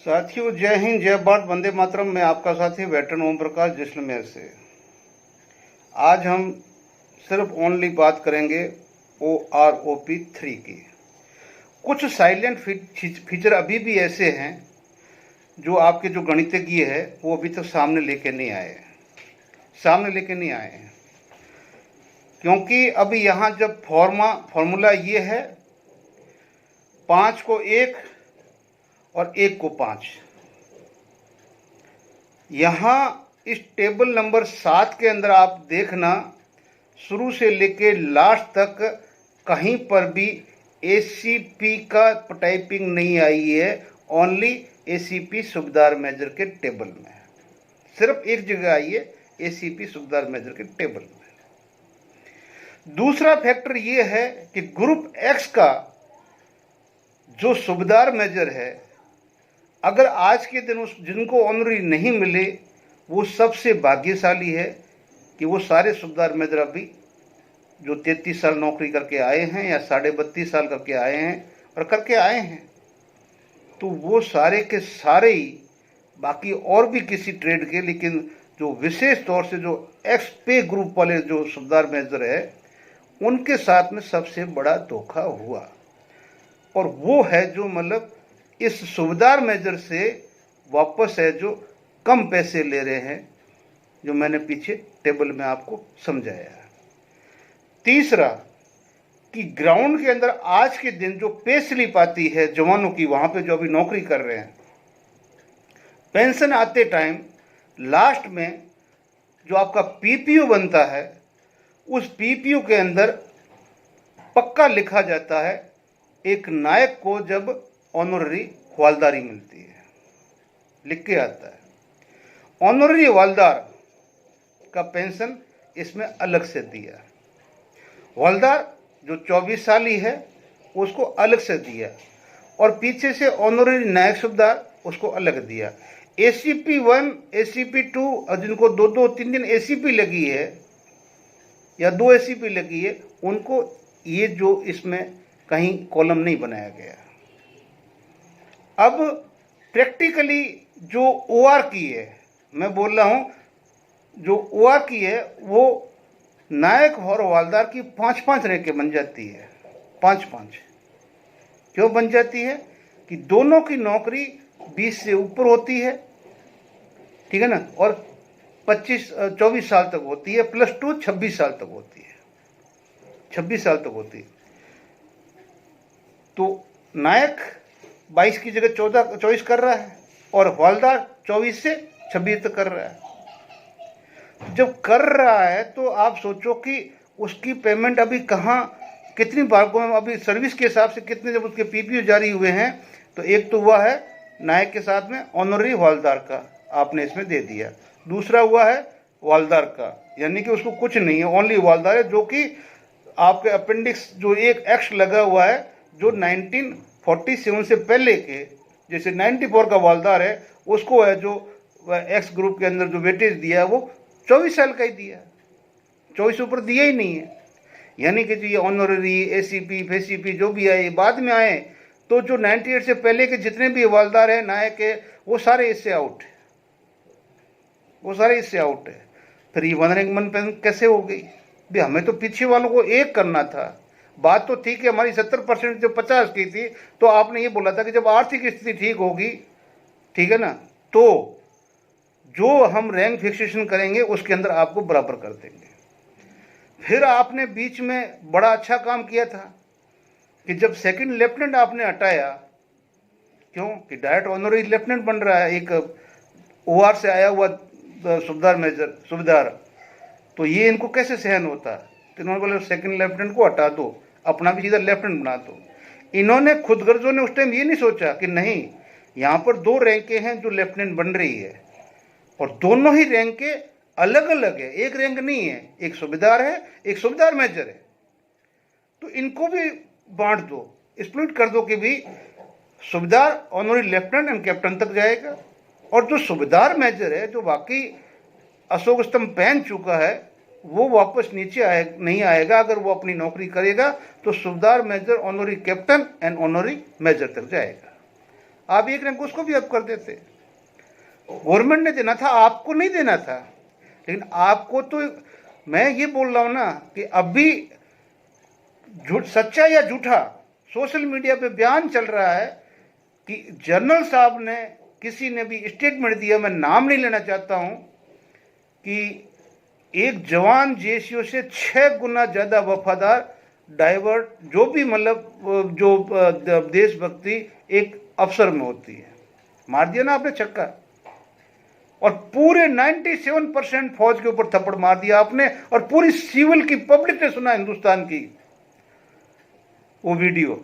साथियों, जय हिंद, जय भारत, वंदे मातरम। मैं आपका साथी वेटरन ओम प्रकाश जैसलमेर से। आज हम सिर्फ ओनली बात करेंगे OROP3 की। कुछ साइलेंट फीचर अभी भी ऐसे हैं जो आपके जो गणितज्ञ है वो अभी तक सामने लेके नहीं आए हैं, क्योंकि अभी यहाँ जब फॉर्मूला ये है 5 को 1 और 1 को 5। यहाँ इस टेबल नंबर 7 के अंदर आप देखना, शुरू से लेके लास्ट तक कहीं पर भी ACP का टाइपिंग नहीं आई है। ओनली ACP सुबेदार मेजर के टेबल में सिर्फ एक जगह आई है, ACP सुबेदार मेजर के टेबल में। दूसरा फैक्टर ये है कि ग्रुप X का जो सुबेदार मेजर है, अगर आज के दिन जिनको ऑनरी नहीं मिले वो सबसे भाग्यशाली है कि वो सारे सुबेदार मेजर अभी जो 33 साल नौकरी करके आए हैं या 32.5 साल करके आए हैं तो वो सारे के सारे ही, बाकी और भी किसी ट्रेड के, लेकिन जो विशेष तौर से जो एक्स पे ग्रुप वाले जो सुबेदार मेजर है उनके साथ में सबसे बड़ा धोखा हुआ। और वो है जो मतलब इस सुबेदार मेजर से वापस है जो कम पैसे ले रहे हैं, जो मैंने पीछे टेबल में आपको समझाया है। तीसरा कि ग्राउंड के अंदर आज के दिन जो पे स्लिप आती है जवानों की, वहां पे जो अभी नौकरी कर रहे हैं, पेंशन आते टाइम लास्ट में जो आपका PPO बनता है, उस PPO के अंदर पक्का लिखा जाता है एक नायक को जब ऑनररी हवालदारी मिलती है, लिख के आता है। ऑनररी हवालदार का पेंशन इसमें अलग से दिया। हवालदार जो 24 साली है उसको अलग से दिया, और पीछे से ऑनररी नायक सुबेदार उसको अलग दिया। ACP1, ACP2 और जिनको 2-3 ACP लगी है या 2 ACP लगी है, उनको ये जो इसमें कहीं कॉलम नहीं बनाया गया। अब प्रैक्टिकली जो OR की है, मैं बोल रहा हूं, जो OR की है वो नायक और हवालदार की 5-5 रैंकें बन जाती है। 5-5 क्यों बन जाती है? कि दोनों की नौकरी 20 से ऊपर होती है, ठीक है ना, और 24 साल तक होती है, +2 26 साल तक होती है। 26 साल तक होती है। तो नायक 22 की जगह 24 कर रहा है और हवालदार 24 से 26 तक कर रहा है। जब कर रहा है तो आप सोचो कि उसकी पेमेंट अभी कहाँ, कितनी भागों में, अभी सर्विस के हिसाब से कितने जब उसके PPO जारी हुए हैं, तो एक तो हुआ है नायक के साथ में ऑनररी हवालदार का आपने इसमें दे दिया। दूसरा हुआ है हवालदार का, यानी कि उसको कुछ नहीं है, ओनली हवालदार है, जो कि आपके अपेंडिक्स जो एक एक्ट लगा हुआ है जो 1947 से पहले के, जैसे 94 का हवालदार है उसको है जो एक्स ग्रुप के अंदर जो वेटेज दिया है वो 24 साल का ही दिया, 24 ऊपर दिया ही नहीं है। यानी कि जो ये ऑनररी ACP FACP जो भी आए बाद में आए, तो जो 98 से पहले के जितने भी हवालदार है नायक के, वो सारे इससे आउट है। फिर ये 1 रैंक 1 पेंशन कैसे हो गई? भी हमें तो पीछे वालों को एक करना था। बात तो ठीक है, हमारी 70% जो 50 की थी, तो आपने ये बोला था कि जब आर्थिक स्थिति ठीक होगी, ठीक है ना, तो जो हम रैंक फिक्सेशन करेंगे उसके अंदर आपको बराबर कर देंगे। फिर आपने बीच में बड़ा अच्छा काम किया था कि जब सेकंड लेफ्टिनेंट आपने हटाया, क्यों कि डायरेक्ट ऑनररी लेफ्टिनेंट बन रहा है एक OR से आया हुआ सुबेदार, तो ये इनको कैसे सहन होता? तो इन्होंने बोला सेकंड लेफ्टिनेंट को हटा दो, अपना भी सीधा लेफ्टिनेंट बना दो। इन्होंने खुद गर्जों ने उस टाइम ये नहीं सोचा कि नहीं, यहाँ पर 2 रैंकें हैं जो लेफ्टिनेंट बन रही है, और दोनों ही रैंकें अलग अलग है, एक रैंक नहीं है, एक सुबेदार है, एक सुबेदार मेजर है, तो इनको भी बांट दो, स्प्लिट कर दो कि भी सुबेदार ऑनररी लेफ्टिनेंट एंड कैप्टन तक जाएगा, और जो सुबेदार मेजर है जो बाकी अशोक स्तंभ पहन चुका है वो वापस नीचे नहीं आएगा। अगर वो अपनी नौकरी करेगा तो subedar major honorary captain and honorary major तक जाएगा। आप एक रैंक उसको भी अप कर देते। गवर्नमेंट ने देना था, आपको नहीं देना था। लेकिन आपको तो मैं ये बोल रहा हूं ना कि अभी झूठ, सच्चा या झूठा, सोशल मीडिया पे बयान चल रहा है कि जनरल साहब ने, किसी ने भी स्टेटमेंट दिया, मैं नाम नहीं लेना चाहता हूं, कि एक जवान जेसीओ से 6 गुना ज्यादा वफादार डाइवर्ट, जो भी मतलब जो देशभक्ति एक अफसर में होती है। मार दिया ना आपने छक्का, और पूरे 97% फौज के ऊपर थप्पड़ मार दिया आपने, और पूरी सिविल की पब्लिक ने सुना, हिंदुस्तान की, वो वीडियो।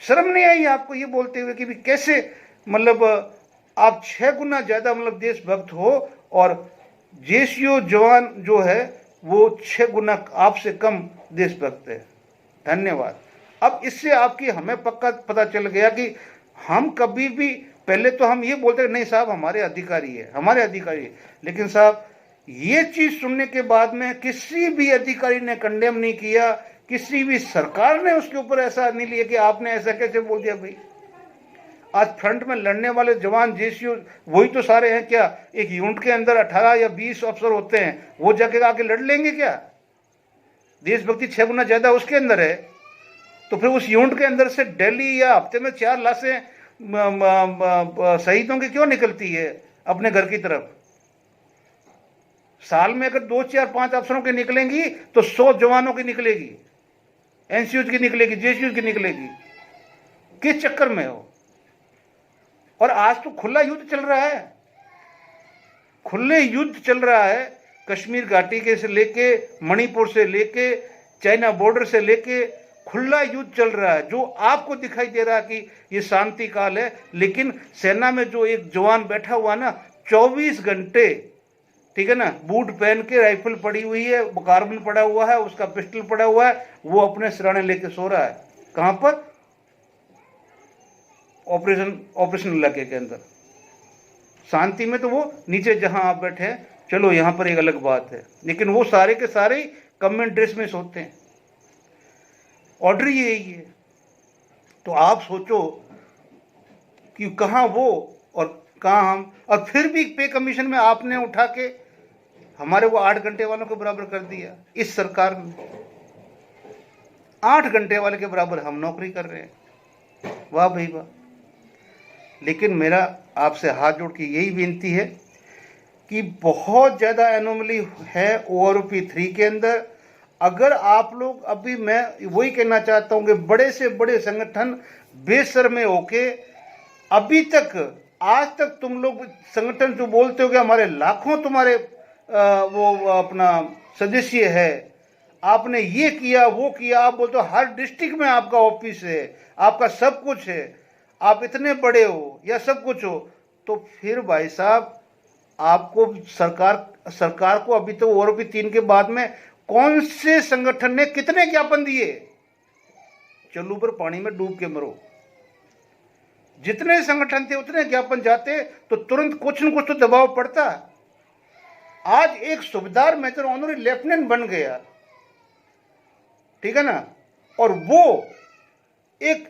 शर्म नहीं आई आपको ये बोलते हुए कि भी कैसे मतलब आप 6 गुना ज्यादा मतलब देशभक्त हो, और जेसीओ जवान जो है वो 6 गुना आपसे कम देशभक्त है। धन्यवाद। अब इससे आपकी हमें पक्का पता चल गया कि हम कभी भी, पहले तो हम ये बोलते नहीं साहब हमारे अधिकारी है, हमारे अधिकारी है, लेकिन साहब ये चीज सुनने के बाद में किसी भी अधिकारी ने कंडेम नहीं किया, किसी भी सरकार ने उसके ऊपर ऐसा नहीं लिया कि आपने ऐसा कैसे बोल दिया। भाई आज फ्रंट में लड़ने वाले जवान जेसीओ वही तो सारे हैं क्या? एक यूनिट के अंदर 18 या 20 अफसर होते हैं, वो जाके आके लड़ लेंगे क्या? देशभक्ति 6 गुना ज्यादा उसके अंदर है, तो फिर उस यूनिट के अंदर से डेली या हफ्ते में 4 लाशें शहीदों की क्यों निकलती है अपने घर की तरफ? साल में अगर 2, 4, 5 अफसरों की निकलेंगी तो 100 जवानों की निकलेगी, एनसीयू की निकलेगी, जेसीयू की निकलेगी। किस चक्कर में हो? और आज तो खुला युद्ध चल रहा है, खुले युद्ध चल रहा है, कश्मीर घाटी के से लेके, मणिपुर से लेके, चाइना बॉर्डर से लेके खुला युद्ध चल रहा है। जो आपको दिखाई दे रहा है कि ये शांति काल है, लेकिन सेना में जो एक जवान बैठा हुआ ना 24 घंटे, ठीक है ना, बूट पहन के, राइफल पड़ी हुई है, कार्बन पड़ा हुआ है, उसका पिस्टल पड़ा हुआ है, वो अपने सिराने लेके सो रहा है। कहां पर? ऑपरेशन इलाके के अंदर। शांति में तो वो नीचे जहां आप बैठे हैं, चलो यहां पर एक अलग बात है, लेकिन वो सारे के सारे कमेंट ड्रेस में सोते हैं। ऑर्डर यही है। तो आप सोचो कि कहां वो और कहां हम। और फिर भी पे कमीशन में आपने उठा के हमारे को 8 घंटे वालों के बराबर कर दिया। इस सरकार ने 8 घंटे वाले के बराबर हम नौकरी कर रहे हैं। वाह भाई वाह। लेकिन मेरा आपसे हाथ जोड़ के यही विनती है कि बहुत ज़्यादा एनोमली है ओआरओपी 3 के अंदर। अगर आप लोग, अभी मैं वही कहना चाहता हूं कि बड़े से बड़े संगठन बेशर्मे होके अभी तक, आज तक तुम लोग संगठन जो बोलते हो कि हमारे लाखों तुम्हारे वो अपना सदस्य है, आपने ये किया वो किया, आप बोलते हो हर डिस्ट्रिक्ट में आपका ऑफिस है, आपका सब कुछ है, आप इतने बड़े हो या सब कुछ हो, तो फिर भाई साहब आपको सरकार को अभी तो ओआरओपी 3 के बाद में कौन से संगठन ने कितने ज्ञापन दिए? चलो पर पानी में डूब के मरो। जितने संगठन थे उतने ज्ञापन जाते तो तुरंत कुछ न कुछ तो दबाव पड़ता। आज एक सूबेदार मेजर ऑनरी लेफ्टिनेंट बन गया, ठीक है ना, और वो एक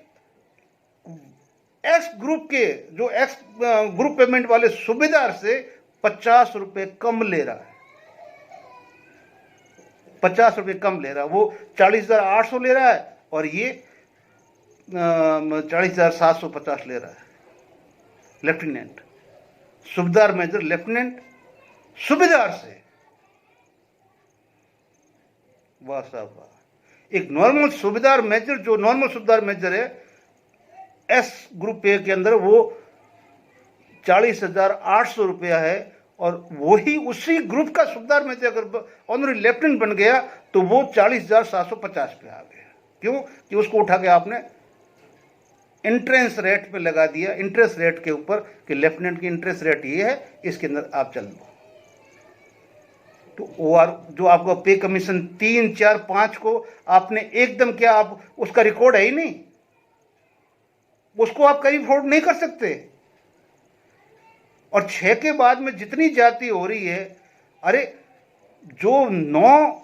एक्स ग्रुप के, जो एक्स ग्रुप पेमेंट वाले सूबेदार से 50 रुपए कम ले रहा है। 50 रुपए कम ले रहा है। वो 40,800 ले रहा है और ये 40,750 ले रहा है। लेफ्टिनेंट, सूबेदार मेजर लेफ्टिनेंट सूबेदार से। वाह साहब वाह। एक नॉर्मल सूबेदार मेजर, जो नॉर्मल सूबेदार मेजर है एस ग्रुप ए के अंदर, वो 40,800 रुपया है, और वही उसी ग्रुप का सूबेदार मेजर अगर ऑनरी लेफ्टिनेंट बन गया तो वो 40,750 पे आ गया। क्यों? कि उसको उठा के आपने इंट्रेंस रेट पे लगा दिया, इंटरेस्ट रेट के ऊपर, कि लेफ्टिनेंट की इंटरेस्ट रेट ये है, इसके अंदर आप चल दो। तो और जो आपका पे कमीशन 3, 4, 5 को आपने एकदम क्या, आप उसका रिकॉर्ड है ही नहीं, उसको आप कहीं अफोर्ड नहीं कर सकते। और 6 के बाद में जितनी जाति हो रही है, अरे जो 9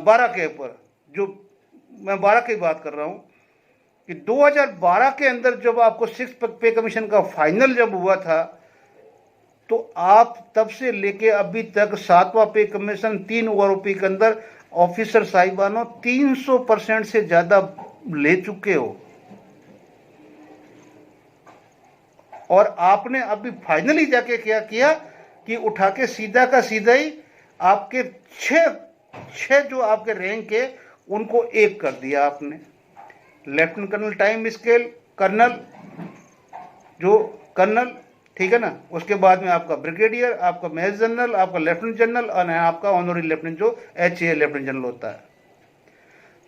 12 के ऊपर, जो मैं 12 की बात कर रहा हूं, कि 2012 के अंदर जब आपको 6 पे कमीशन का फाइनल जब हुआ था, तो आप तब से लेके अभी तक 7वां पे कमीशन 3 ओआरओपी के अंदर ऑफिसर साहिबानों 300% से ज्यादा ले चुके हो। और आपने अभी फाइनली जाके क्या किया कि उठा के सीधा का सीधा ही आपके छह जो आपके रैंक है उनको 1 कर दिया आपने। Lieutenant colonel time scale, colonel जो कर्नल, ठीक है ना, उसके बाद में आपका ब्रिगेडियर, आपका मेजर जनरल, आपका लेफ्टिनेंट जनरल और आपका ऑनरी लेफ्टिनेंट जो HA लेफ्टिनेंट जनरल होता है।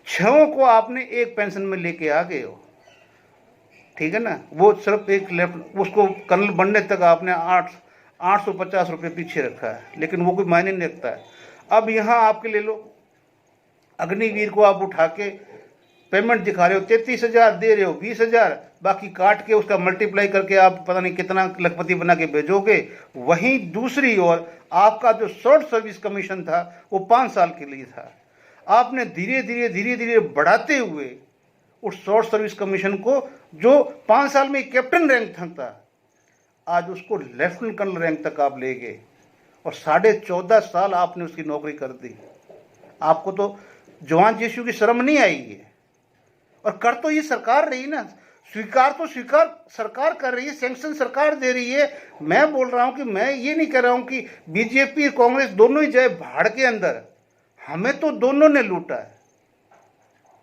6 को आपने 1 पेंशन में लेके आ गए हो, ठीक है ना। वो सिर्फ एक लेफ्ट उसको कर्नल बनने तक आपने 850 रुपये पीछे रखा है, लेकिन वो कोई मायने नहीं रखता है। अब यहाँ आपके ले लो, अग्निवीर को आप उठा के पेमेंट दिखा रहे हो, 33,000 दे रहे हो, 20,000 बाकी काट के उसका मल्टीप्लाई करके आप पता नहीं कितना लखपति बना के भेजोगे। वहीं दूसरी ओर आपका जो शॉर्ट सर्विस कमीशन था वो 5 साल के लिए था। आपने धीरे धीरे बढ़ाते हुए उस शॉर्ट सर्विस कमीशन को, जो 5 साल में कैप्टन रैंक था, आज उसको लेफ्टिनेंट कर्नल रैंक तक आप ले गए और 14.5 साल आपने उसकी नौकरी कर दी। आपको तो जवान जीशु की शर्म नहीं आई है। और कर तो ये सरकार रही ना, स्वीकार सरकार कर रही है, सैंक्शन सरकार दे रही है। मैं बोल रहा हूं कि मैं ये नहीं कह रहा हूं कि बीजेपी कांग्रेस दोनों ही जाए भाड़ के अंदर। हमें तो दोनों ने लूटा है,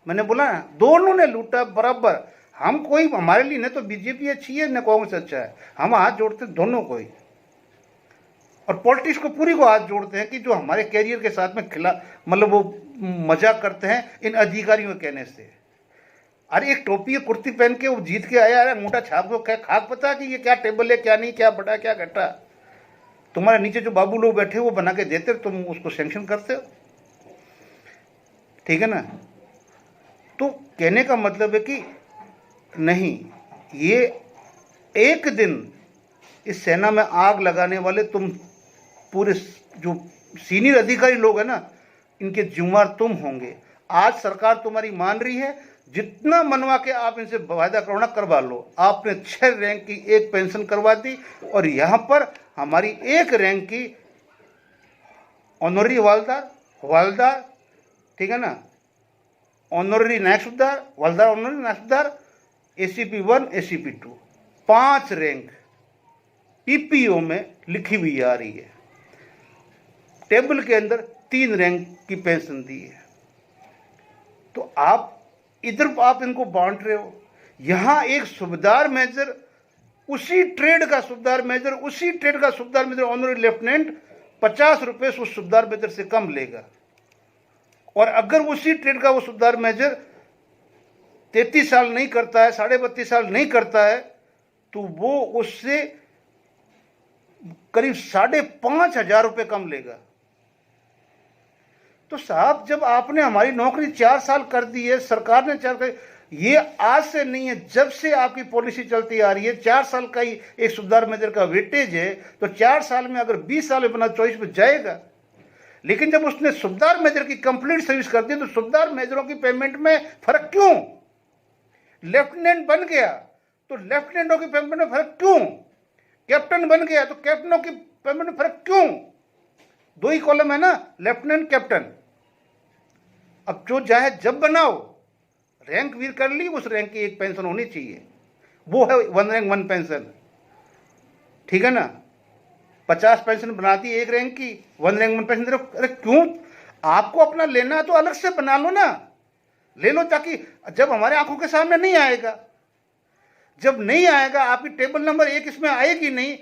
मैंने बोला ना, दोनों ने लूटा बराबर। हम कोई, हमारे लिए न तो बीजेपी अच्छी है न कांग्रेस अच्छा है, हम हाथ जोड़ते दोनों को ही। और पॉलिटिक्स को पूरी को हाथ जोड़ते हैं कि जो हमारे कैरियर के साथ में खिला, मतलब वो मजाक करते हैं इन अधिकारियों के कहने से। अरे एक टोपी कुर्ती पहन के वो जीत के आया, अरे मोटा छाप दो, क्या खाक पता कि ये क्या टेबल है क्या नहीं, क्या बड़ा क्या घटा। तुम्हारे नीचे जो बाबू लोग बैठे वो बना के देते, तुम उसको सैंक्शन करते हो, ठीक है ना। तो कहने का मतलब है कि नहीं, ये एक दिन इस सेना में आग लगाने वाले तुम पूरे जो सीनियर अधिकारी लोग हैं ना, इनके जिम्मेदार तुम होंगे। आज सरकार तुम्हारी मान रही है, जितना मनवा के आप इनसे वायदा करवाना करवा लो। आपने 6 रैंक की 1 पेंशन करवा दी और यहां पर हमारी 1 रैंक की ऑनरी हवलदार, ठीक है ना, ऑनरी नायक सूबेदार, हवलदार ऑनरी नायक सूबेदार, ACP 1 ACP 2, 5 रैंक PPO में लिखी हुई आ रही है। टेबल के अंदर 3 रैंक की पेंशन दी है। तो आप इधर आप इनको बांट रहे हो। यहां एक सूबेदार मेजर, उसी ट्रेड का सूबेदार मेजर ऑनरी लेफ्टिनेंट 50 रुपए उस सूबेदार मेजर से कम लेगा। और अगर उसी ट्रेड का वो सूबेदार मेजर 33 साल नहीं करता है, 32.5 साल नहीं करता है, तो वो उससे करीब 5,500 रुपए कम लेगा। तो साहब, जब आपने हमारी नौकरी 4 साल कर दी है, सरकार ने 4 कर, ये आज से नहीं है, जब से आपकी पॉलिसी चलती आ रही है, 4 साल का ही एक सूबेदार मेजर का वेटेज है। तो 4 साल में अगर 20 साल में बना 24 में जाएगा। लेकिन जब उसने सूबेदार मेजर की कंप्लीट सर्विस कर दी, तो सूबेदार मेजरों की पेमेंट में फर्क क्यों? लेफ्टिनेंट बन गया तो लेफ्टिनेंटों की पेमेंट में फर्क क्यों? कैप्टन बन गया तो कैप्टनों की पेमेंट में फर्क क्यों? 2 ही कॉलम है ना, लेफ्टिनेंट कैप्टन। अब जो चाहे जब बनाओ, रैंक वीर कर ली, उस रैंक की 1 पेंशन होनी चाहिए, वो है 1 रैंक 1 पेंशन, ठीक है ना। 50 पेंशन बना दी 1 रैंक की, 1 रैंक 1 पेंशन दे रहे। अरे क्यों? आपको अपना लेना है तो अलग से बना लो ना, ले लो, ताकि जब हमारे आंखों के सामने नहीं आएगा, जब नहीं आएगा, आपकी टेबल नंबर 1 इसमें आएगी नहीं,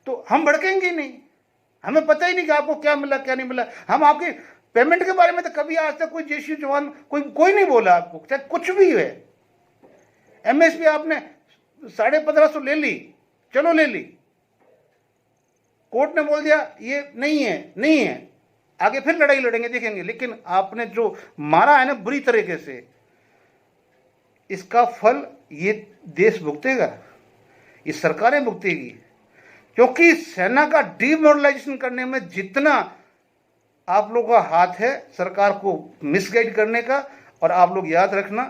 तो हम भड़केंगे नहीं। हमें पता ही नहीं कि आपको क्या मिला क्या नहीं मिला। हम आपके पेमेंट के बारे में तो कभी आज तक कोई जेसी जवान कोई नहीं बोला आपको, चाहे कुछ भी है। MSP आपने 1550 ले ली, चलो ले ली, कोर्ट ने बोल दिया ये नहीं है, आगे फिर लड़ाई लड़ेंगे, देखेंगे। लेकिन आपने जो मारा है ना बुरी तरीके से, इसका फल ये देश भुगतेगा, ये सरकारें भुगतेगी। क्योंकि सेना का डीमोरलाइजेशन करने में जितना आप लोगों का हाथ है सरकार को मिसगाइड करने का। और आप लोग याद रखना,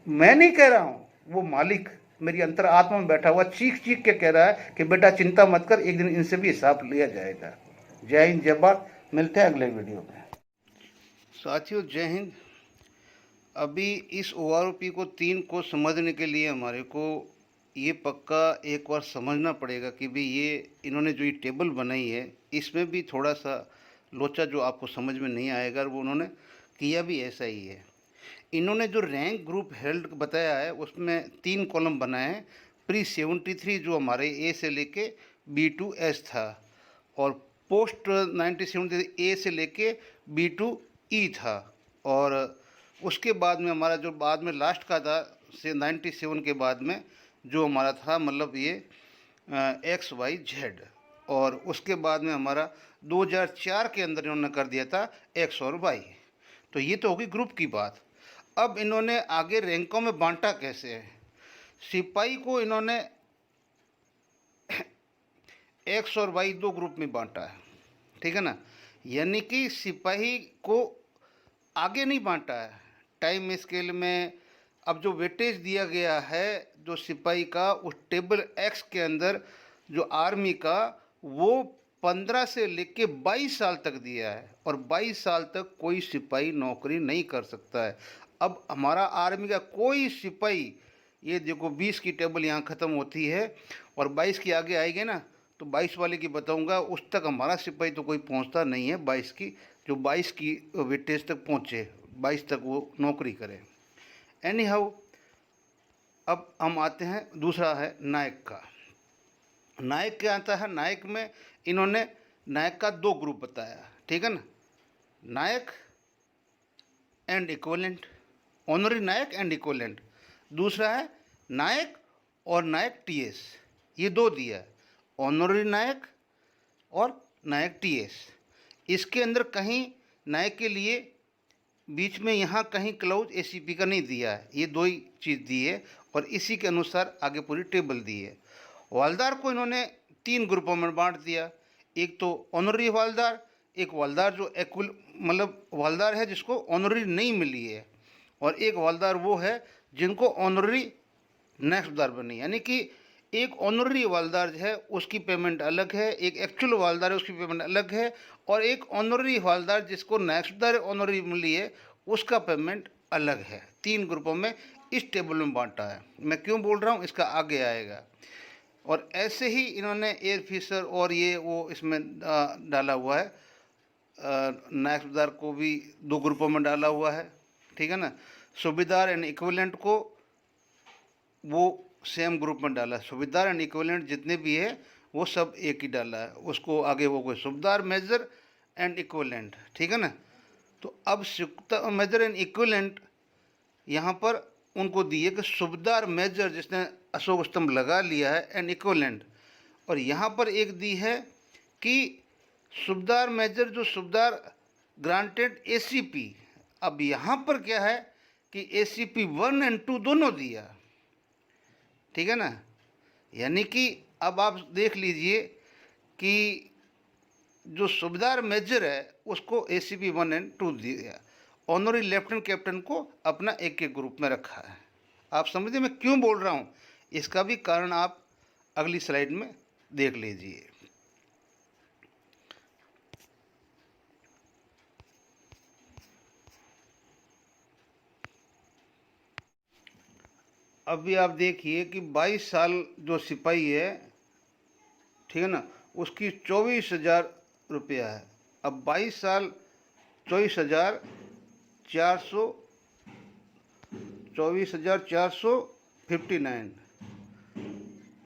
मैं नहीं कह रहा हूँ, वो मालिक मेरी अंतरात्मा में बैठा हुआ चीख चीख के कह रहा है कि बेटा चिंता मत कर, एक दिन इनसे भी हिसाब लिया जाएगा। जय हिंद, जय भारत। मिलते हैं अगले वीडियो में। साथियों जय हिंद। अभी इस ORP को 3 को समझने के लिए हमारे को ये पक्का एक बार समझना पड़ेगा कि भाई ये इन्होंने जो ये टेबल बनाई है इसमें भी थोड़ा सा लोचा जो आपको समझ में नहीं आएगा, और वो उन्होंने किया भी ऐसा ही है। इन्होंने जो रैंक ग्रुप हेल्ड बताया है उसमें 3 कॉलम बनाए हैं। प्री 73 जो हमारे ए से लेके B2S था, और पोस्ट 1973 ए से लेके B2E था, और उसके बाद में हमारा जो बाद में लास्ट का था से 97 के बाद में जो हमारा था मतलब ये XYZ, और उसके बाद में हमारा 2004 के अंदर इन्होंने कर दिया था X और Y। तो ये तो होगी ग्रुप की बात। अब इन्होंने आगे रैंकों में बांटा कैसे है। सिपाही को इन्होंने X और Y 2 ग्रुप में बांटा है, ठीक है ना। यानी कि सिपाही को आगे नहीं बांटा है टाइम स्केल में। अब जो वेटेज दिया गया है जो सिपाही का उस टेबल X के अंदर जो आर्मी का, वो 15 से लेके 22 साल तक दिया है, और 22 साल तक कोई सिपाही नौकरी नहीं कर सकता है। अब हमारा आर्मी का कोई सिपाही, ये देखो 20 की टेबल यहाँ ख़त्म होती है और 22 की आगे आएगी ना, तो 22 वाले की बताऊंगा, उस तक हमारा सिपाही तो कोई पहुंचता नहीं है 22 की, जो 22 की वेटेज तक पहुंचे, 22 तक वो नौकरी करे। एनी हाउ, अब हम आते हैं, दूसरा है नायक का। नायक क्या आता है, नायक में इन्होंने नायक का 2 ग्रुप बताया, ठीक है ना। Naik and equivalent, honorary naik and equivalent. दूसरा है नायक और नायक TS, ये 2 दिया है, ऑनरी नायक और नायक TS। इसके अंदर कहीं नायक के लिए बीच में यहाँ कहीं क्लाउज ACP का नहीं दिया है, ये 2 ही चीज़ दी है, और इसी के अनुसार आगे पूरी टेबल दी है। हवलदार को इन्होंने 3 ग्रुपों में बांट दिया। एक तो ऑनरी हवलदार, एक हवलदार जो एक्वल मतलब हवलदार है जिसको ऑनरी नहीं मिली है, और एक हवलदार वो है जिनको ऑनरी नेक्स्ट हवलदार बनी। यानी कि एक ऑनरी हवलदार जो है उसकी पेमेंट अलग है, एक एक्चुअल हवलदार है उसकी पेमेंट अलग है, और एक ऑनरी हवलदार जिसको नेक्स्ट हवलदार ऑनरी मिली है उसका पेमेंट अलग है। 3 ग्रुपों में इस टेबल में बांटा है। मैं क्यों बोल रहा हूँ, इसका आगे आएगा। और ऐसे ही इन्होंने एयर फिशर और ये वो इसमें डाला हुआ है, नेक्स्ट हवलदार को भी 2 ग्रुपों में डाला हुआ है, ठीक है ना। सूबेदार एंड इक्विवेलेंट को वो सेम ग्रुप में डाला है। सूबेदार एंड इक्विवेलेंट जितने भी है वो सब एक ही डाला है, उसको आगे वो कोई सूबेदार, मेजर एंड इक्विवेलेंट, ठीक है ना। तो अब मेजर एंड इक्विवेलेंट यहाँ पर उनको दिए कि सूबेदार मेजर जिसने अशोक स्तंभ लगा लिया है एंड इक्विवेलेंट, और यहाँ पर एक दी है कि सूबेदार मेजर जो सूबेदार ग्रांटेड ACP। अब यहाँ पर क्या है कि ACP 1 और 2 दोनों दिया, ठीक है ना। यानी कि अब आप देख लीजिए कि जो सूबेदार मेजर है उसको ACP 1 और 2 दिया, ऑनरी लेफ्टिनेंट कैप्टन को अपना एक ग्रुप में रखा है। आप समझिए मैं क्यों बोल रहा हूँ, इसका भी कारण आप अगली स्लाइड में देख लीजिए। अभी आप देखिए कि 22 साल जो सिपाही है, ठीक है ना, उसकी 24,000 रुपया है। अब 22 साल 24,459,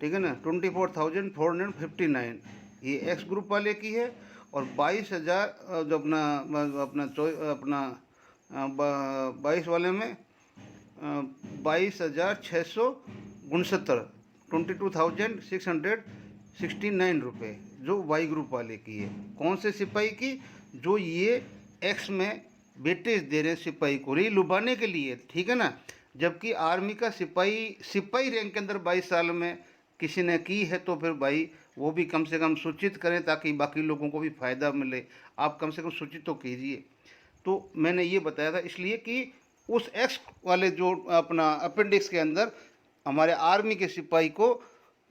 ठीक है ना, 24,459 ये एक्स ग्रुप वाले की है। और 22,000 जो अपना अपना अपना 22 वाले में 22,669, 22,669 रुपये जो वाई ग्रुप वाले की है। कौन से सिपाही की, जो ये एक्स में वेटेज दे रहे हैं सिपाही को री लुभाने के लिए, ठीक है ना। जबकि आर्मी का सिपाही रैंक के अंदर 22 साल में किसी ने की है तो फिर भाई वो भी कम से कम सूचित करें ताकि बाकी लोगों को भी फ़ायदा मिले। आप कम से कम सूचित तो कीजिए। तो मैंने ये बताया था इसलिए कि उस एक्स वाले जो अपना अपेंडिक्स के अंदर हमारे आर्मी के सिपाही को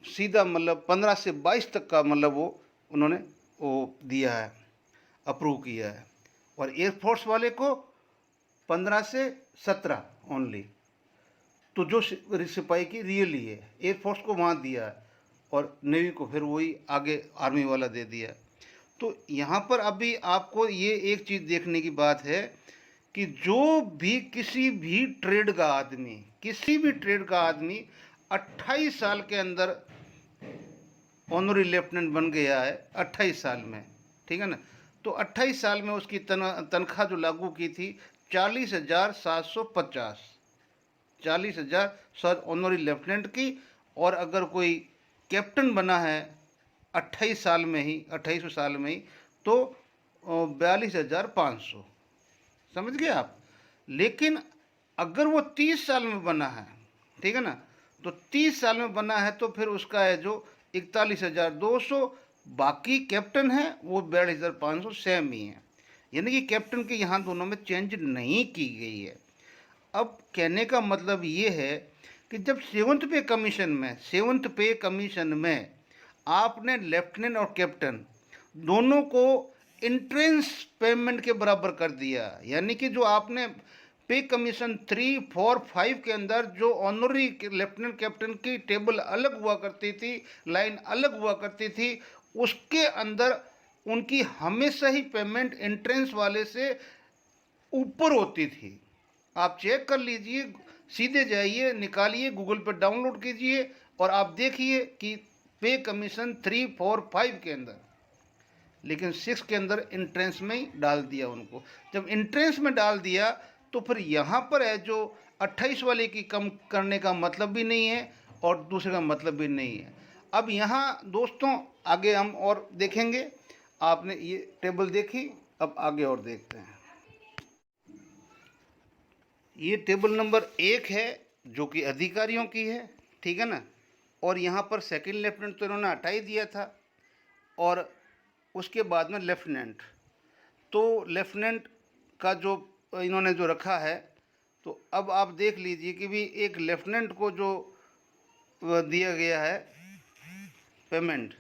सीधा मतलब 15 से 22 तक का मतलब वो उन्होंने वो दिया है, अप्रूव किया है। और एयरफोर्स वाले को 15 से 17 ओनली। तो जो सिपाही की रियली है, एयरफोर्स को वहाँ दिया है और नेवी को फिर वही आगे आर्मी वाला दे दिया। तो यहाँ पर अभी आपको ये एक चीज़ देखने की बात है कि जो भी किसी भी ट्रेड का आदमी, किसी भी ट्रेड का आदमी 28 साल के अंदर ऑनरी लेफ्टिनेंट बन गया है, 28 साल में, ठीक है ना। तो 28 साल में उसकी तनख्वाह जो लागू की थी 40,750, 40,000 ऑनरी लेफ्टिनेंट की। और अगर कोई कैप्टन बना है 28 साल में ही, 28वें साल में ही, तो 42,500, समझ गए आप। लेकिन अगर वो 30 साल में बना है, ठीक है ना, तो 30 साल में बना है तो फिर उसका है जो 41,200, बाकी कैप्टन है वो 42,500 सेम ही है। यानी कि कैप्टन के यहाँ दोनों में चेंज नहीं की गई है। अब कहने का मतलब ये है कि जब सेवंथ पे कमीशन में आपने लेफ्टिनेंट और कैप्टन दोनों को इंट्रेंस पेमेंट के बराबर कर दिया, यानी कि जो आपने पे कमीशन 3, 4, 5 के अंदर जो ऑनरी लेफ्टिनेंट कैप्टन की टेबल अलग हुआ करती थी, लाइन अलग हुआ करती थी, उसके अंदर उनकी हमेशा ही पेमेंट एंट्रेंस वाले से ऊपर होती थी। आप चेक कर लीजिए, सीधे जाइए, निकालिए, गूगल पर डाउनलोड कीजिए और आप देखिए कि पे कमीशन 3, 4, 5 के अंदर, लेकिन 6 के अंदर इंट्रेंस में ही डाल दिया उनको। जब इंट्रेंस में डाल दिया तो फिर यहाँ पर है जो 28 वाले की कम करने का मतलब भी नहीं है और दूसरे का मतलब भी नहीं है। अब यहाँ दोस्तों आगे हम और देखेंगे। आपने ये टेबल देखी, अब आगे और देखते हैं। ये टेबल नंबर 1 है जो कि अधिकारियों की है, ठीक है ना। और यहाँ पर सेकंड लेफ्टिनेंट तो इन्होंने हटा ही दिया था और उसके बाद में लेफ्टिनेंट। तो लेफ्टिनेंट का जो इन्होंने जो रखा है, तो अब आप देख लीजिए कि भी एक लेफ्टिनेंट को जो दिया गया है पेमेंट,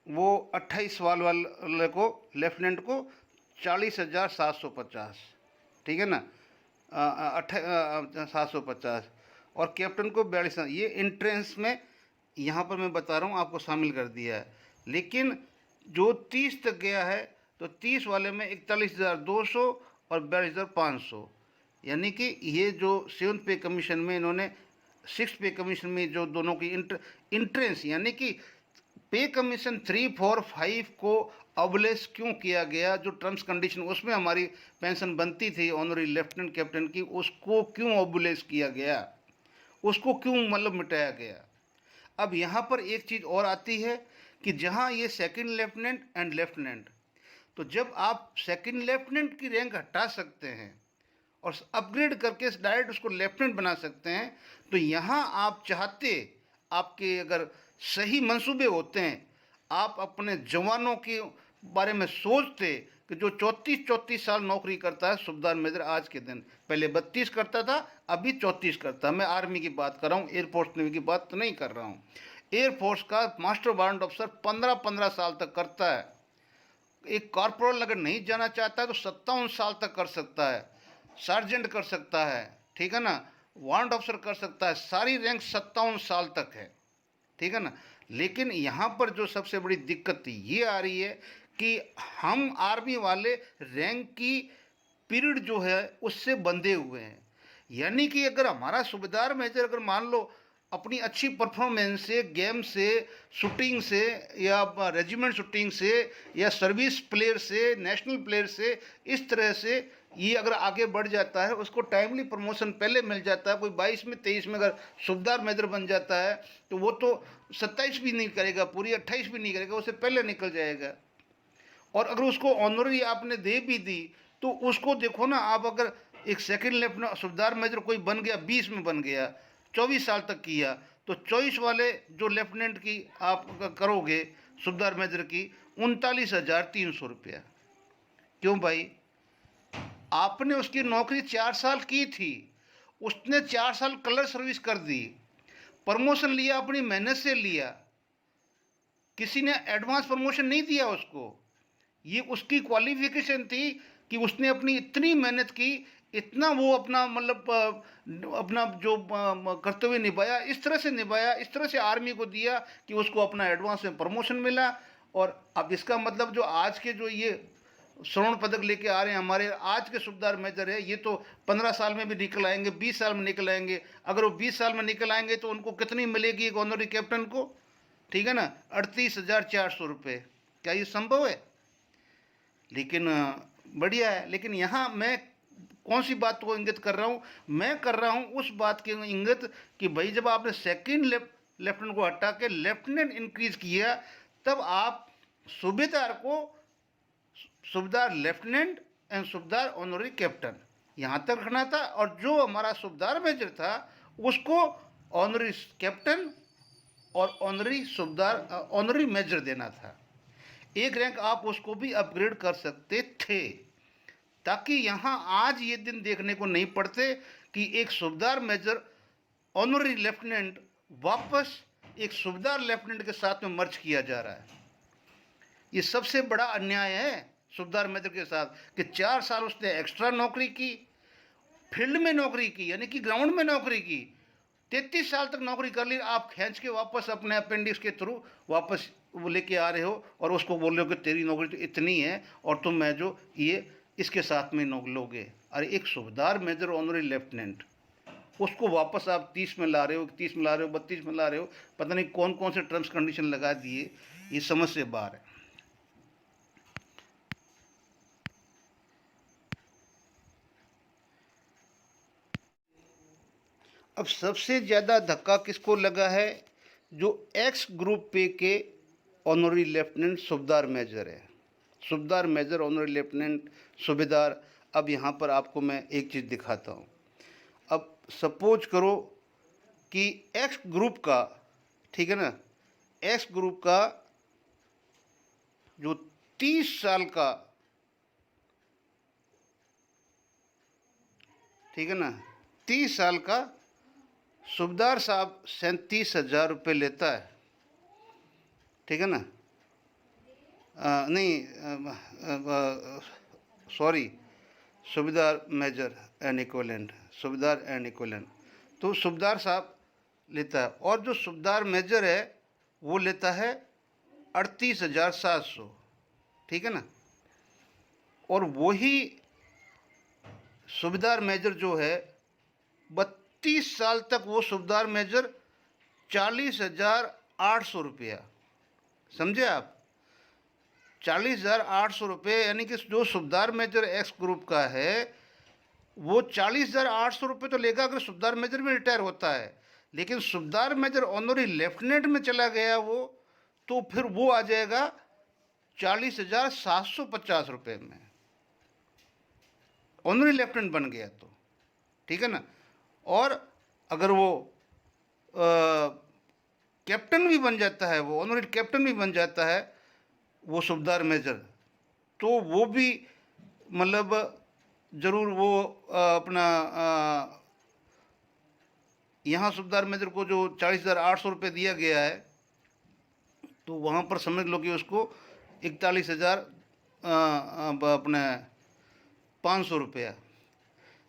वो 28 साल वाले को लेफ्टिनेंट को 40,750, ठीक है ना, 750, और कैप्टन को 42। ये इंट्रेंस में यहाँ पर मैं बता रहा हूँ आपको शामिल कर दिया है। लेकिन जो 30 तक गया है तो 30 वाले में 41,200 और 42,500, यानी कि ये जो 7th पे कमीशन में इन्होंने 6th पे कमीशन में जो दोनों की इंट्रेंस, यानी कि पे कमीशन 3, 4, 5 को अबलेस क्यों किया गया, जो टर्म्स कंडीशन उसमें हमारी पेंशन बनती थी ऑनरी लेफ्टिनेंट कैप्टन की, उसको क्यों अबलेस किया गया, उसको क्यों मतलब मिटाया गया। अब यहाँ पर एक चीज़ और आती है कि जहाँ ये सेकंड लेफ्टिनेंट एंड लेफ्टिनेंट, तो जब आप सेकंड लेफ्टिनेंट की रैंक हटा सकते हैं और अपग्रेड करके डायरेक्ट उसको लेफ्टिनेंट बना सकते हैं, तो यहाँ आप चाहते, आपके अगर सही मंसूबे होते हैं, आप अपने जवानों के बारे में सोचते कि जो 34 साल नौकरी करता है सूबेदार मेजर आज के दिन, पहले 32 करता था, अभी 34 करता है। मैं आर्मी की बात कर रहा हूँ, एयरफोर्स नेवी की बात तो नहीं कर रहा हूँ। एयरफोर्स का मास्टर वारंट ऑफिसर 15-15 साल तक करता है। एक कॉर्पोरल अगर नहीं जाना चाहता है तो 57 साल तक कर सकता है, सार्जेंट कर सकता है, ठीक है ना, वारंट ऑफिसर कर सकता है, सारी रैंक 57 साल तक है, ठीक है ना। लेकिन यहाँ पर जो सबसे बड़ी दिक्कत ये आ रही है कि हम आर्मी वाले रैंक की पीरियड जो है उससे बंधे हुए हैं। यानी कि अगर हमारा सूबेदार मेजर अगर मान लो अपनी अच्छी परफॉर्मेंस से, गेम से, शूटिंग से, या रेजिमेंट शूटिंग से, या सर्विस प्लेयर से, नेशनल प्लेयर से, इस तरह से ये अगर आगे बढ़ जाता है, उसको टाइमली प्रमोशन पहले मिल जाता है, कोई 22 में 23 में अगर सूबेदार मेजर बन जाता है तो वो तो 27 भी नहीं करेगा, पूरी 28 भी नहीं करेगा, उससे पहले निकल जाएगा। और अगर उसको ऑनरी आपने दे भी दी तो उसको देखो ना, आप अगर एक सेकंड लेफ्टिनेंट सूबेदार मेजर कोई बन गया, 20 में बन गया, 24 साल तक किया, तो 24 वाले जो लेफ्टिनेंट की आप करोगे सूबेदार मेजर की 39,300 रुपया। क्यों भाई? आपने उसकी नौकरी 4 साल की थी, उसने 4 साल कलर सर्विस कर दी, प्रमोशन लिया, अपनी मेहनत से लिया, किसी ने एडवांस प्रमोशन नहीं दिया उसको। ये उसकी क्वालिफिकेशन थी कि उसने अपनी इतनी मेहनत की, इतना वो अपना मतलब अपना जो कर्तव्य निभाया, इस तरह से निभाया, इस तरह से आर्मी को दिया कि उसको अपना एडवांस में प्रमोशन मिला। और अब इसका मतलब जो आज के जो ये स्वर्ण पदक लेके आ रहे हैं हमारे आज के सूबेदार मेजर है, ये तो 15 साल में भी निकल आएंगे, 20 साल में निकल आएंगे। अगर वो 20 साल में निकल आएंगे तो उनको कितनी मिलेगी एक ऑनरी कैप्टन को? ठीक है ना, 38,400 रुपये। क्या ये संभव है? लेकिन बढ़िया है। लेकिन यहाँ मैं कौन सी बात को इंगित कर रहा हूँ? मैं कर रहा हूँ उस बात के इंगित कि भाई जब आपने सेकंड लेफ्टिनेंट को हटा के लेफ्टिनेंट इंक्रीज किया, तब आप सूबेदार को सूबेदार लेफ्टिनेंट एंड सूबेदार ऑनरी कैप्टन यहाँ तक रखना था, और जो हमारा सूबेदार मेजर था उसको ऑनरी कैप्टन और ऑनरी सूबेदार ऑनरी मेजर देना था। एक रैंक आप उसको भी अपग्रेड कर सकते थे, ताकि यहाँ आज ये दिन देखने को नहीं पड़ते कि एक सूबेदार मेजर ऑनरी लेफ्टिनेंट वापस एक सूबेदार लेफ्टिनेंट के साथ में मर्ज किया जा रहा है। ये सबसे बड़ा अन्याय है सूबेदार मेजर के साथ कि 4 साल उसने एक्स्ट्रा नौकरी की, फील्ड में नौकरी की, यानी कि ग्राउंड में नौकरी की, 33 साल तक नौकरी कर ली, आप खींच के वापस अपने अपेंडिक्स के थ्रू वापस वो लेके आ रहे हो और उसको बोल रहे हो कि तेरी नौकरी तो इतनी है और तुम मैं जो ये इसके साथ में लोगे। अरे एक सूबेदार मेजर ऑनरी लेफ्टिनेंट, उसको वापस आप 30 में ला रहे हो, 30 में ला रहे हो, 32 में ला रहे हो, पता नहीं कौन कौन से टर्म्स कंडीशन लगा दिए, ये समझ से बाहर है। अब सबसे ज़्यादा धक्का किसको लगा है? जो एक्स ग्रुप पे के ऑनरी लेफ्टिनेंट सूबेदार मेजर है। सूबेदार मेजर ऑनरी लेफ्टिनेंट सूबेदार। अब यहाँ पर आपको मैं एक चीज़ दिखाता हूँ। अब सपोज करो कि एक्स ग्रुप का, ठीक है ना, एक्स ग्रुप का जो 30 साल का, ठीक है ना, 30 साल का सूबेदार साहब 37,000 रुपये लेता है, ठीक है ना। नहीं, सॉरी, सूबेदार मेजर एंड इक्विवेलेंट, सूबेदार एंड इक्विवेलेंट। तो सूबेदार साहब लेता है, और जो सूबेदार मेजर है वो लेता है 38,700, ठीक है ना। और वही सूबेदार मेजर जो है 32 साल तक वो सूबेदार मेजर 40,800 रुपया, समझे आप? 40,800 रुपये, यानी कि जो सूबेदार मेजर एक्स ग्रुप का है वो 40,800 रुपये तो लेगा अगर सूबेदार मेजर में रिटायर होता है। लेकिन सूबेदार मेजर ऑनरी लेफ्टिनेंट में चला गया वो, तो फिर वो आ जाएगा 40,750 रुपये में, ऑनरी लेफ्टिनेंट बन गया तो, ठीक है ना। और अगर वो कैप्टन भी बन जाता है, वो ऑनरी कैप्टन भी बन जाता है वो सूबेदार मेजर, तो वो भी मतलब ज़रूर वो अपना यहाँ सूबेदार मेजर को जो 40,800 रुपये दिया गया है, तो वहाँ पर समझ लो कि उसको 41,000 अपने 500 रुपया।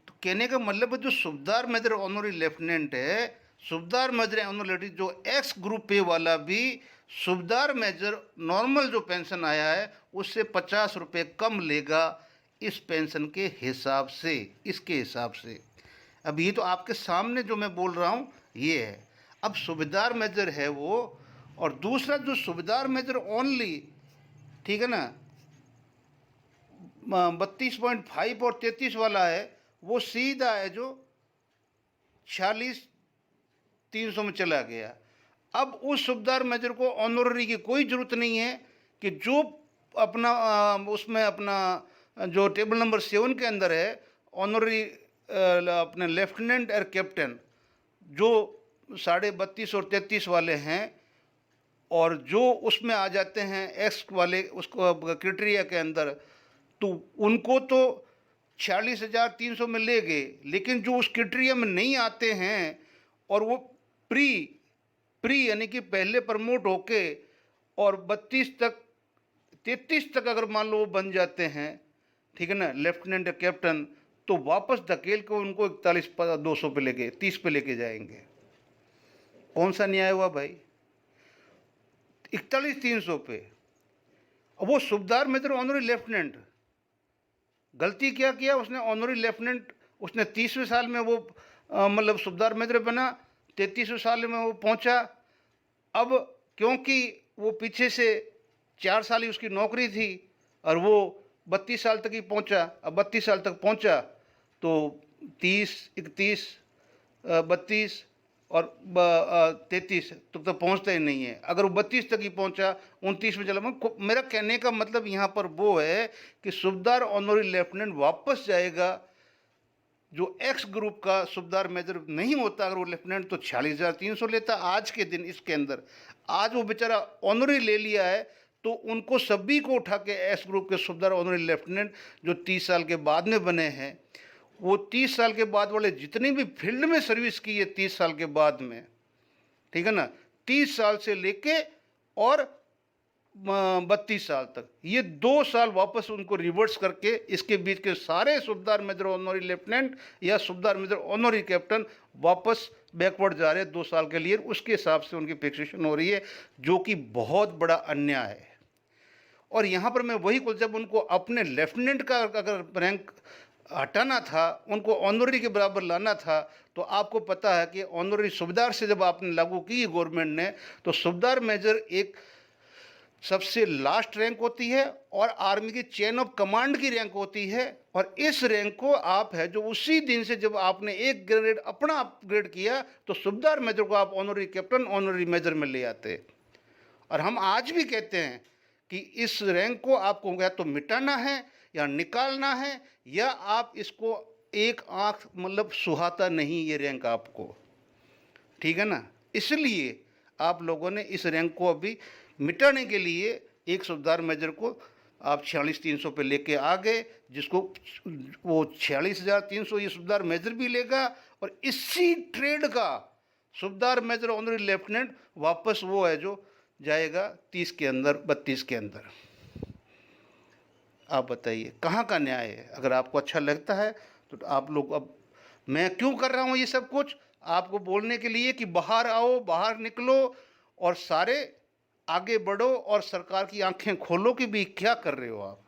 तो कहने का मतलब है जो सूबेदार मेजर ऑनरी लेफ्टिनेंट है, सूबेदार मेजर ऑनरी लेफ्टिनेंट जो एक्स ग्रुप पे वाला भी सूबेदार मेजर नॉर्मल जो पेंशन आया है उससे 50 रुपये कम लेगा इस पेंशन के हिसाब से, इसके हिसाब से। अब ये तो आपके सामने जो मैं बोल रहा हूँ ये है। अब सूबेदार मेजर है वो, और दूसरा जो सूबेदार मेजर ओनली, ठीक है ना, 32.5 और 33 वाला है, वो सीधा है जो 46,300 में चला गया। अब उस सूबेदार मेजर को ऑनररी की कोई ज़रूरत नहीं है कि जो अपना उसमें अपना जो टेबल नंबर 7 के अंदर है ऑनररी अपने लेफ्टिनेंट और कैप्टन जो 32.5 और 33 वाले हैं, और जो उसमें आ जाते हैं एक्स वाले उसको क्राइटेरिया के अंदर, तो उनको तो 46,300 में ले गए, लेकिन जो उस क्राइटेरिया में नहीं आते हैं और वो प्री प्री यानी कि पहले प्रमोट होके और 32 तक 33 तक अगर मान लो वो बन जाते हैं, ठीक है ना, लेफ्टिनेंट या कैप्टन, तो वापस धकेल के उनको 41,200 पे लेके 30 पे लेके जाएंगे। कौन सा न्याय हुआ भाई? 41,300 पे। अब वो सूबेदार मेजर ऑनरी लेफ्टिनेंट, गलती क्या किया उसने? ऑनरी लेफ्टिनेंट उसने 30वें साल में वो मतलब सूबेदार मेजर बना, 33वें साल में वो पहुंचा। अब क्योंकि वो पीछे से 4 साल ही उसकी नौकरी थी और वो 32 साल तक ही पहुंचा, अब 32 साल तक पहुंचा तो 30, 31, 32 और 33 तो पहुंचता ही नहीं है। अगर वो 32 तक ही पहुंचा, 29 में चला। मेरा कहने का मतलब यहाँ पर वो है कि सूबेदार ऑनरी लेफ्टिनेंट वापस जाएगा। जो एक्स ग्रुप का सूबेदार मेजर नहीं होता अगर वो लेफ्टिनेंट, तो 46,300 लेता आज के दिन। इसके अंदर आज वो बेचारा ऑनरी ले लिया है, तो उनको सभी को उठा के एस ग्रुप के सूबेदार ऑनरी लेफ्टिनेंट जो 30 साल के बाद में बने हैं, वो 30 साल के बाद वाले जितनी भी फील्ड में सर्विस की है 30 साल के बाद में, ठीक है ना, 30 साल से लेके और 32 साल तक, ये 2 साल वापस उनको रिवर्स करके इसके बीच के सारे सूबेदार मेजर ऑनरी लेफ्टिनेंट या सूबेदार मेजर ऑनरी कैप्टन वापस बैकवर्ड जा रहे हैं 2 साल के लिए। उसके हिसाब से उनकी फिक्सेशन हो रही है, जो कि बहुत बड़ा अन्याय है। और यहाँ पर मैं वही को, जब उनको अपने लेफ्टिनेंट का अगर रैंक हटाना था, उनको ऑनरी के बराबर लाना था, तो आपको पता है कि ऑनरी सूबेदार से जब आपने लागू की गवर्नमेंट ने, तो सूबेदार मेजर एक सबसे लास्ट रैंक होती है और आर्मी की चेन ऑफ कमांड की रैंक होती है। और इस रैंक को आप है जो उसी दिन से जब आपने एक ग्रेड अपना अपग्रेड किया, तो सूबेदार मेजर को आप ऑनरी कैप्टन ऑनरी मेजर में ले आते। और हम आज भी कहते हैं कि इस रैंक को आपको या तो मिटाना है या निकालना है, या आप इसको एक आंख मतलब सुहाता नहीं ये रैंक आपको, ठीक है ना। इसलिए आप लोगों ने इस रैंक को अभी मिटाने के लिए एक सूबेदार मेजर को आप 46,300 पे लेके आ गए, जिसको वो 46,300 ये सूबेदार मेजर भी लेगा, और इसी ट्रेड का सूबेदार मेजर ऑनरी लेफ्टिनेंट वापस वो है जो जाएगा 30 के अंदर, 32 के अंदर। आप बताइए कहाँ का न्याय है? अगर आपको अच्छा लगता है तो आप लोग, अब मैं क्यों कर रहा हूँ ये सब कुछ? आपको बोलने के लिए कि बाहर आओ, बाहर निकलो और सारे आगे बढ़ो और सरकार की आंखें खोलो कि भी क्या कर रहे हो आप।